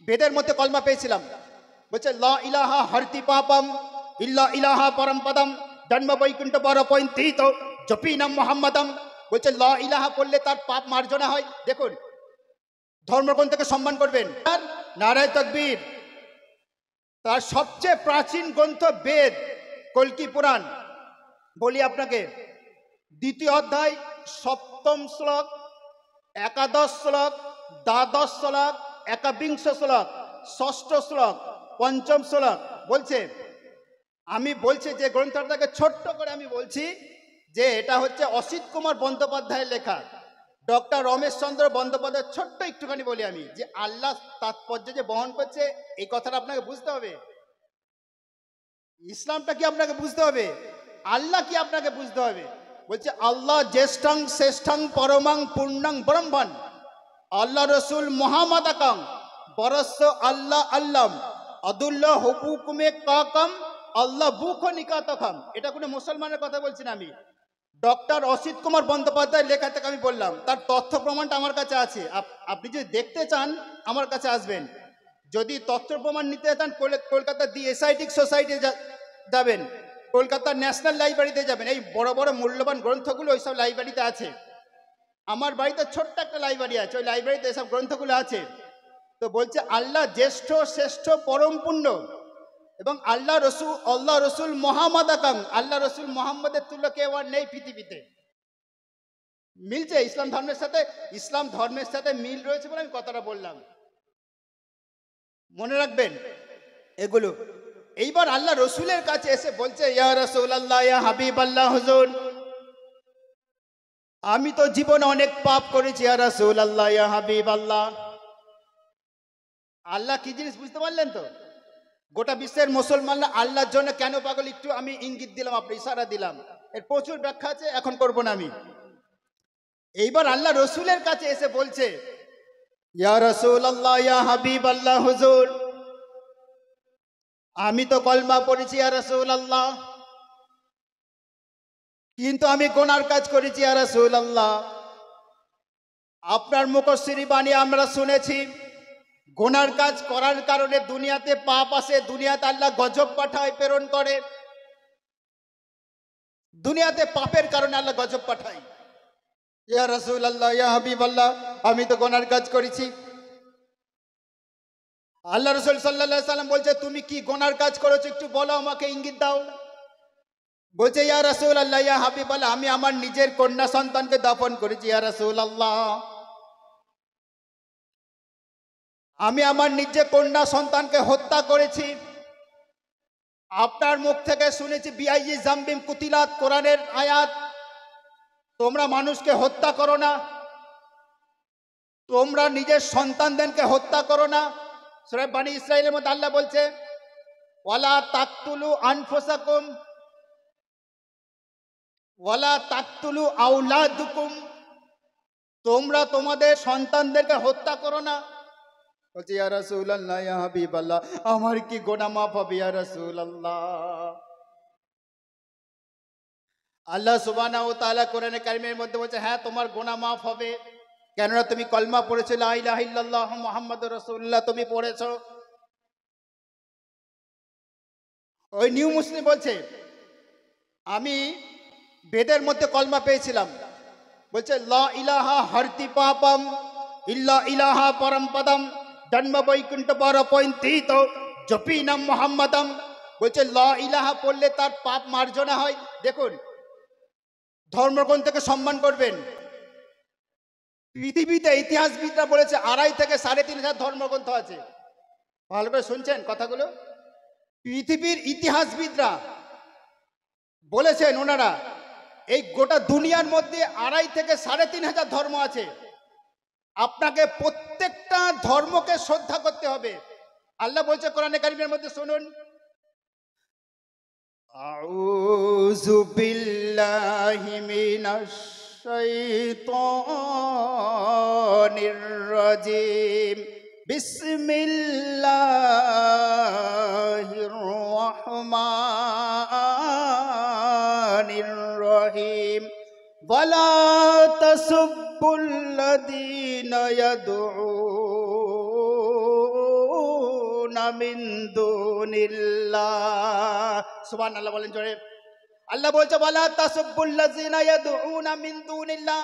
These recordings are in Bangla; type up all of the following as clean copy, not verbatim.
বেদের মধ্যে কলমা পেয়েছিলাম, বলছে লা ইলাহা হরতি পাপম ইল্লা ইলাহা পরম পদম জন্ম বৈকুণ্ঠ পরপৈন্তিত জপিনাম মোহাম্মদম। বলছে লা ইলাহা পড়লে তার পাপ মার্জনা হয়। দেখুন, ধর্মগ্রন্থকে সম্মান করবেন। আর নারায়ে তাকবীর। তার সবচেয়ে প্রাচীন গ্রন্থ বেদ, কল্কি পুরাণ। বলি আপনাকে, দ্বিতীয় অধ্যায় 7ম শ্লোক, একাদশ শ্লোক, দ্বাদশ শ্লোক, একবিংশ শ্লোক, ষষ্ঠ শ্লোক, পঞ্চম শ্লোক বলছে, আমি বলছি যে গ্রন্থটাকে ছোট্ট করে আমি বলছি যে এটা হচ্ছে অসিত কুমার বন্দ্যোপাধ্যায়ের লেখা, ডক্টর রমেশ চন্দ্র বন্দ্যোপাধ্যায়। ছোট্ট একটুখানি বলি আমি, যে আল্লাহ তাৎপর্য যে বহন করছে এই কথাটা আপনাকে বুঝতে হবে। ইসলামটা কি আপনাকে বুঝতে হবে, আল্লাহ কি আপনাকে বুঝতে হবে। বলছে আল্লাহ জ্যেষ্ঠং শ্রেষ্ঠং পরমাং পূর্ণাং ব্রহ্মণ, আল্লাহ রসুল মোহাম্মদাকাং বরস্য আল্লাহ আল্লাম আদুল্লাহ হুকুমে কাকাম আল্লাহ বুখ নিকাতখাম। এটা কোনো মুসলমানের কথা বলছি না আমি, ডক্টর অসিত কুমার বন্দ্যোপাধ্যায়ের লেখা থেকে আমি বললাম। তার তথ্য প্রমাণটা আমার কাছে আছে। আপনি যদি দেখতে চান আমার কাছে আসবেন। যদি তথ্য প্রমাণ নিতে চান কলকাতার দি এসআইটিক সোসাইটি যাবেন, কলকাতার ন্যাশনাল লাইব্রেরিতে যাবেন। এই বড় বড় মূল্যবান গ্রন্থগুলো ওইসব লাইব্রেরিতে আছে। আমার বাড়িতে ছোট্ট একটা লাইব্রেরি আছে, ওই লাইব্রেরিতে এসব গ্রন্থগুলো আছে। তো বলছে আল্লাহ জ্যেষ্ঠ শ্রেষ্ঠ পরম পুণ্য এবং আল্লাহ রসুল মোহাম্মদ আকাম, আল্লাহ রসুল মোহাম্মদের তুল্য কেউ আর নেই পৃথিবীতে। মিলছে ইসলাম ধর্মের সাথে, ইসলাম ধর্মের সাথে মিল রয়েছে বলে আমি কথাটা বললাম। মনে রাখবেন এগুলো। এইবার আল্লাহ রসুলের কাছে এসে বলছে ইয়া রাসূলুল্লাহ ইয়া হাবিব আল্লাহ হুজুর, আমি তো জীবনে অনেক পাপ করেছি ইয়া রাসূলুল্লাহ ইয়া হাবিব আল্লাহ। আল্লাহ কি জিনিস বুঝতে পারলেন তো? গোটা বিশ্বের মুসলমানরা আল্লাহর জন্য কেন পাগল, একটু আমি ইঙ্গিত দিলাম, আপনি ইশারা দিলাম, এর প্রচুর ব্যাখ্যা আছে, এখন করব না আমি। এইবার আল্লাহ রসুলের কাছে এসে বলছে ইয়া রাসূলুল্লাহ ইয়া হাবিব আল্লাহ হুজুর, আমি তো কলমা পড়েছি ইয়া রাসূলুল্লাহ, কিন্তু আমি গুনার কাজ করেছি ইয়া রাসূলুল্লাহ। আপনার মুখশ্রী বাণী আমরা শুনেছি, গুনার কাজ করার কারণে দুনিয়াতে পাপ আসে, দুনিয়াতে আল্লাহ গজব পাঠায়, প্রেরণ করে। দুনিয়াতে পাপের কারণে আল্লাহ গজব পাঠায়। ইয়া রাসূলুল্লাহ ইয়া হাবিবাল্লাহ, আমি তো গুনার কাজ করেছি। আল্লাহ রাসূল সাল্লাল্লাহু আলাইহি সাল্লাম বলছে তুমি কি গুনার কাজ করেছো একটু বলো, আমাকে ইঙ্গিত দাও। বলছে ইয়া রাসূলুল্লাহ ইয়া হাবিবাল্লাহ, আমি আমার নিজের কন্যা সন্তানকে দাফন করেছি ইয়া রাসূলুল্লাহ। আমি আমার নিজের কন্যা সন্তানকে হত্যা করেছি। আপনার মুখ থেকে শুনেছি বিআইজি জামবিম কুতিলাত, কোরআনের আয়াত, তোমরা মানুষকে হত্যা করো না, তোমরা নিজের সন্তানদেরকে হত্যা করো না। সূরা বনী ইসরাঈলের মধ্যে আল্লাহ বলছে ওয়ালা তাকতুলু আনফুসাকুম ওয়ালা তাকতুলু আওলাদুকুম, তোমরা তোমাদের সন্তানদেরকে হত্যা করো না। বলছে ইয়া রাসূলুল্লাহ ইয়া হাবিবাল্লাহ, আমার কি গুনাহ মাফ হবে ইয়া রাসূলুল্লাহ? আল্লাহ সুবহানাহু ওয়া তাআলা কোরআনে কারীমের মধ্যে বলছে হ্যাঁ তোমার গুনাহ মাফ হবে, কেননা তুমি কলমা পড়েছো, লা ইলাহা ইল্লাল্লাহ মুহাম্মাদুর রাসূলুল্লাহ তুমি পড়েছো। ওই নিউ মুসলিম বলছে আমি বেদের মধ্যে কলমা পেয়েছিলাম, বলছে লা ইলাহা হরতি পাপম ইল্লা ইলাহা পরম পদম জন্ম বৈকুণ্ঠ পরপৈন্তিত জপিনাম মোহাম্মদম। বলছে লা ইলাহা পড়লে তার পাপ মার্জনা হয়। দেখুন, ধর্মগ্রন্থকে সম্মান করবেন। পৃথিবীতে ইতিহাসবিদরা বলেছে 2.5 থেকে 3.5 ধর্মগ্রন্থ আছে। ভালো করে শুনছেন কথাগুলো? পৃথিবীর ইতিহাসবিদরা বলেছেন, ওনারা এই গোটা দুনিয়ার মধ্যে 2.5 থেকে 3.5 ধর্ম আছে। আপনাকে প্রত্যেকটা ধর্মকে শ্রদ্ধা করতে হবে। আল্লাহ বলছে কোরআনে কারীমের মধ্যে, শুনুন, আউযু বিল্লাহি মিনাশ শাইতানির রাজিম, বিসমিল্লাহির রহমানির রহিম, ওয়ালা তাসুব্বুল্লাযীনা ইয়াদউনা মিন দুনিল্লাহ। সুবহানাল্লাহ বলেন জোরে। আল্লাহ বলছে ওয়ালা তাসুবুল্লাযিনা ইয়াদউনা মিন দুনিল্লাহ,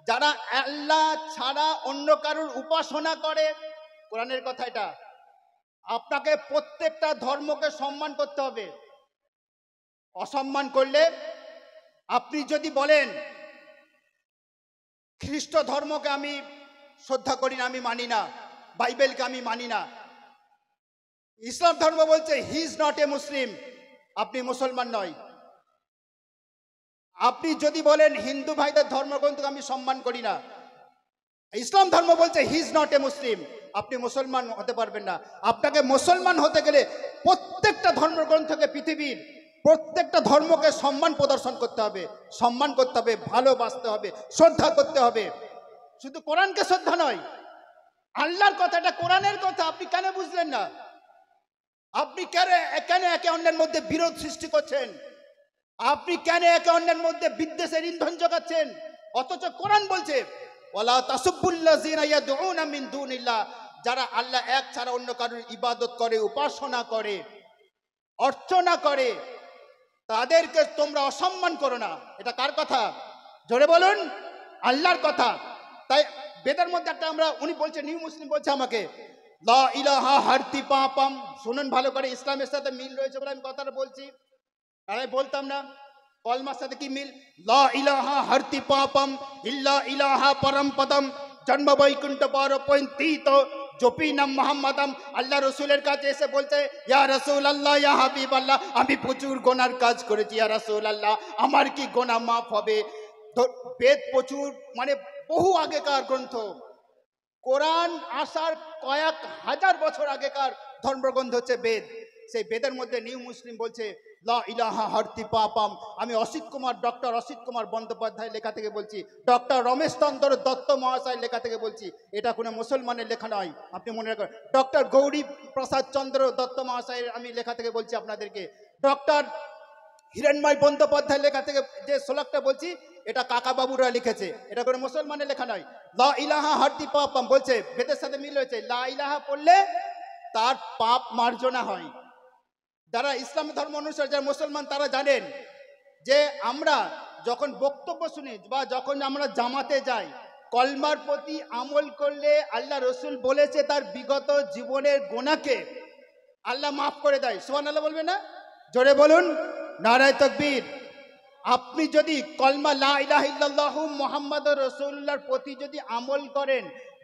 যারা আল্লাহ ছাড়া অন্য কারোর উপাসনা করে। কোরআনের কথা এটা। আপনাকে প্রত্যেকটা ধর্মকে সম্মান করতে হবে। অসম্মান করলে, আপনি যদি বলেন খ্রিস্ট ধর্মকে আমি শ্রদ্ধা করি না, আমি মানি না, বাইবেলকে আমি মানি না, ইসলাম ধর্ম বলছে হি ইজ নট এ মুসলিম, আপনি মুসলমান নয়। আপনি যদি বলেন হিন্দু ভাইদের ধর্মগ্রন্থকে আমি সম্মান করি না, ইসলাম ধর্ম বলছে হি ইজ নট এ মুসলিম, আপনি মুসলমান হতে পারবেন না। আপনাকে মুসলমান হতে গেলে প্রত্যেকটা ধর্মগ্রন্থকে, পৃথিবীর প্রত্যেকটা ধর্মকে সম্মান প্রদর্শন করতে হবে, সম্মান করতে হবে, ভালোবাসতে হবে, শ্রদ্ধা করতে হবে। শুধু কোরআনকে শ্রদ্ধা নয়, আল্লাহর কথাটা কোরআনের কথা, আপনি কেন বুঝলেন না? আপনি কেন একে অন্যের মধ্যে বিরোধ সৃষ্টি করছেন? আপনি কেন একে অন্যের মধ্যে বিদ্বেষের ইন্ধন যোগাচ্ছেন? অথচ কোরআন বলছে ওয়ালা তাসুবুল্লাযিনা ইয়াদউনা মিন দুনিল্লাহ, যারা আল্লাহ এক ছাড়া অন্য কারোর ইবাদত করে, উপাসনা করে, অর্চনা করে, তাদেরকে তোমরা অসম্মান করো না। এটা কার কথা? জোরে বলুন, আল্লাহর কথা। তাই বেদের মধ্যে একটা উনি বলছে, নিউ মুসলিম বলছে আমাকে লা ইলাহা হারতি পাপাম। শুনুন ভালো করে, ইসলামের সাথে মিল রয়েছে বলে আমি কথাটা বলছি, আর বলতাম না। কলমার সাথে কি মিল? লা ইলাহা হারতি পাপম ইল্লা ইলাহা পরম পদম জন্ম বৈকুণ্ঠ পরপন্থিত জপি নাম মোহাম্মদম। আল্লাহ রসুলের কাছে এসে বলছে ইয়া রসুল আল্লাহ, ইয়া হাবিব আল্লাহ, আমি প্রচুর গোনার কাজ করেছি, ইয়া রসুল আল্লাহ, আমার কি গোনা মাফ হবে? বেদ প্রচুর, মানে বহু আগেকার গ্রন্থ, কোরআন আসার কয়েক হাজার বছর আগেকার ধর্মগ্রন্থ হচ্ছে বেদ। সেই বেদের মধ্যে নিউ মুসলিম বলছে লা ইলাহা হারতি পাপাম। আমি অসিত কুমার, ডক্টর অসিত কুমার বন্দ্যোপাধ্যায় লেখা থেকে বলছি, ডক্টর রমেশচন্দ্র দত্ত মহাশয় লেখা থেকে বলছি, এটা কোনো মুসলমানের লেখা নয়, আপনি মনে রাখবেন। ডক্টর গৌরী প্রসাদ চন্দ্র দত্ত মহাশয়ের আমি লেখা থেকে বলছি আপনাদেরকে। ডক্টর হিরণময় বন্দ্যোপাধ্যায় লেখা থেকে যে শ্লোকটা বলছি, এটা কাকা বাবুরা লিখেছে, এটা কোনো মুসলমানের লেখা নয়। লা ইলাহা হারতি পাপাম বলছে, বেদের সাথে মিল হয়েছে। লা ইলাহা পড়লে তার পাপ মার্জনা হয়। যারা ইসলাম ধর্ম অনুসারী, যারা মুসলমান, তারা জানেন যে আমরা যখন বক্তব্য শুনি বা যখন আমরা জামাতে যাই, কলমার প্রতি আমল করলে আল্লাহ রসুল বলেছে তার বিগত জীবনের গোনাকে আল্লাহ মাফ করে দেয়। সুবহানাল্লাহ বলবে না? জোরে বলুন, নারায়ে তাকবীর। আপনি যদি কলমা লা ইলাহা ইল্লাল্লাহু মুহাম্মাদুর রাসূলুল্লাহর প্রতি যদি আমল করেন,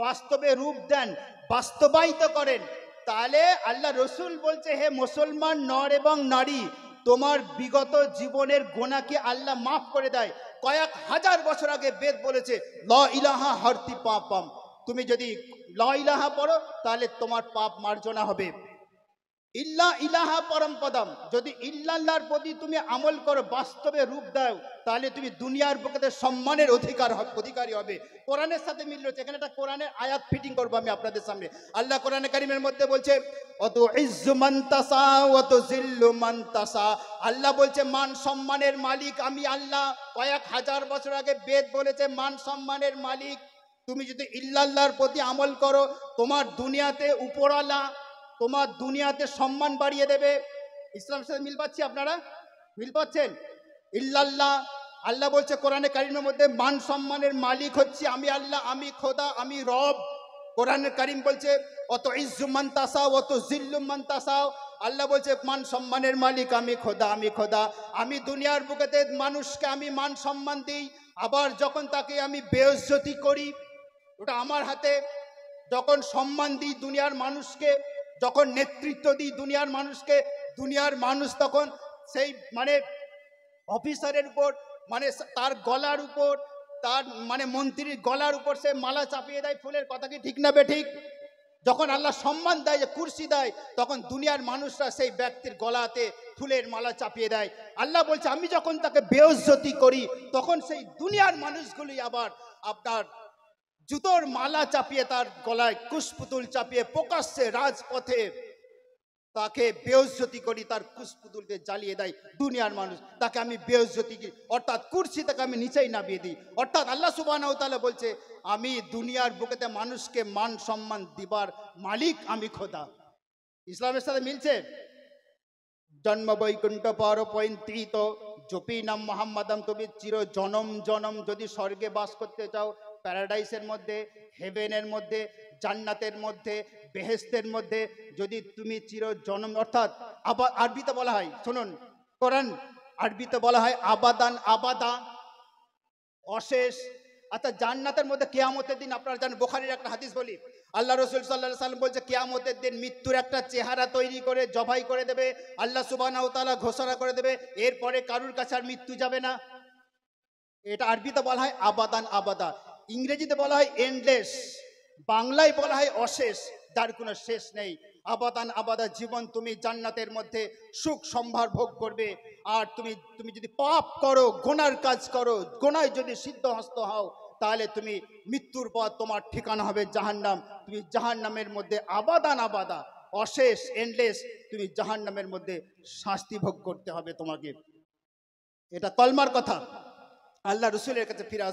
বাস্তবে রূপ দেন, বাস্তবায়িত করেন, তাহলে আল্লাহ রসুল বলছে হে মুসলমান নর এবং নারী, তোমার বিগত জীবনের গোনাকে আল্লাহ মাফ করে দেয়। কয়েক হাজার বছর আগে বেদ বলেছে লা ইলাহা হারতি পাপাম। তুমি যদি লা ইলাহা পড়ো তাহলে তোমার পাপ মার্জনা হবে। ইল্লা ইলাহা পরম পদম, যদি ইল্লাল্লাহর প্রতি তুমি আমল করো, বাস্তবে রূপ দাও, তাহলে তুমি দুনিয়ার বুকেতে সম্মানের অধিকারী হবে। কোরআনের সাথে মিল রয়েছে। এখানে একটা কোরআনের আয়াত ফিটিং করবো আমি আপনাদের সামনে। আল্লাহ কোরআনে কারিমের মধ্যে বলছে অত ইজ্জু মান তাসা অত জিল্লু মান তাসা। আল্লাহ বলছে মান সম্মানের মালিক আমি আল্লাহ। কয়েক হাজার বছর আগে বেদ বলেছে মান সম্মানের মালিক। তুমি যদি ইল্লাল্লাহর প্রতি আমল করো, তোমার দুনিয়াতে উপরওয়ালা তোমার দুনিয়াতে সম্মান বাড়িয়ে দেবে। ইসলামের সাথে মিল পাচ্ছি? আপনারা মিল পাচ্ছেন? ইল্লাল্লাহ, আল্লাহ বলছে কোরআনে কারিমের মধ্যে মান সম্মানের মালিক হচ্ছে আমি আল্লাহ, আমি খোদা, আমি রব। কোরআনে কারিম বলছে অত ইজ্জু মান তাসাও অত জিল্লু মান তাসাও। আল্লাহ বলছে মান সম্মানের মালিক আমি খোদা, আমি খোদা। আমি দুনিয়ার বুকেতে মানুষকে আমি মান সম্মান দিই, আবার যখন তাকে আমি বেইজ্জতি করি ওটা আমার হাতে। যখন সম্মান দিই দুনিয়ার মানুষকে, যখন নেতৃত্ব দিই দুনিয়ার মানুষকে, দুনিয়ার মানুষ তখন সেই মানে অফিসারের উপর, মানে তার গলার উপর, তার মানে মন্ত্রীর গলার উপর সে মালা চাপিয়ে দেয় ফুলের। কথা কি ঠিক না বেঠিক? যখন আল্লাহ সম্মান দেয়, যে কুরসি দেয়, তখন দুনিয়ার মানুষরা সেই ব্যক্তির গলাতে ফুলের মালা চাপিয়ে দেয়। আল্লাহ বলছে আমি যখন তাকে বেইজ্জতি করি, তখন সেই দুনিয়ার মানুষগুলি আবার আপনার জুতোর মালা চাপিয়ে, তার গলায় কুশপুতুল চাপিয়ে প্রকাশ্যে রাজপথে তাকে বেইজ্জতি করি, তার কুশপুতুলকে জ্বালিয়ে দেয় দুনিয়ার মানুষ। তাকে আমি বেইজ্জতি করি, অর্থাৎ কুরসি থেকে আমি নিচেই নামিয়ে দিই। অর্থাৎ আল্লাহ সুবহানাহু ওয়া তাআলা বলছে আমি দুনিয়ার বুকেতে মানুষকে মান সম্মান দিবার মালিক আমি খোদা। ইসলামের সাথে মিলছে? জন্ম বৈকুণ্ঠ পর পৈতৃত জপি নাম মোহাম্মদম, তুমি চির জনম জনম যদি স্বর্গে বাস করতে চাও, প্যারাডাইসের মধ্যে, হেভেনের মধ্যে, জান্নাতের মধ্যে, বেহেস্তের মধ্যে, যদি তুমি চির জনম, অর্থাৎ আবার আরবিতে বলা হয়, শুনুন কোরআন আরবিতে বলা হয় আবাদান আবাদা, অশেষ। আচ্ছা জান্নাতের মধ্যে কিয়ামতের দিন আপনারা জানেন, বুখারীর একটা হাদিস বলি, আল্লাহ রসুল সাল্লাল্লাহু আলাইহি সাল্লাম বলছে কিয়ামতের দিন মৃত্যুর একটা চেহারা তৈরি করে জবাই করে দেবে, আল্লাহ সুবহানাহু ওয়া তাআলা ঘোষণা করে দেবে, এরপরে কারুর কাছে আর মৃত্যু যাবে না। এটা আরবিতে বলা হয় আবাদান আবাদা, ইংরেজিতে বলা হয় এন্ডলেস, বাংলায় বলা হয় অশেষ, যার কোনো শেষ নেই। আবাদান আবাদা জীবন তুমি জান্নাতের মধ্যে সুখ সম্ভার ভোগ করবে। আর তুমি যদি পাপ করো, গোনার কাজ করো, গোনায় যদি সিদ্ধহস্ত হও, তাহলে তুমি মৃত্যুর পর তোমার ঠিকানা হবে জাহান্নাম। তুমি জাহান্নামের মধ্যে আবাদান আবাদা, অশেষ এন্ডলেস, তুমি জাহান্নামের মধ্যে শাস্তি ভোগ করতে হবে তোমাকে। এটা কলমার কথা, আল্লাহ রসুলের কাছে ফিরে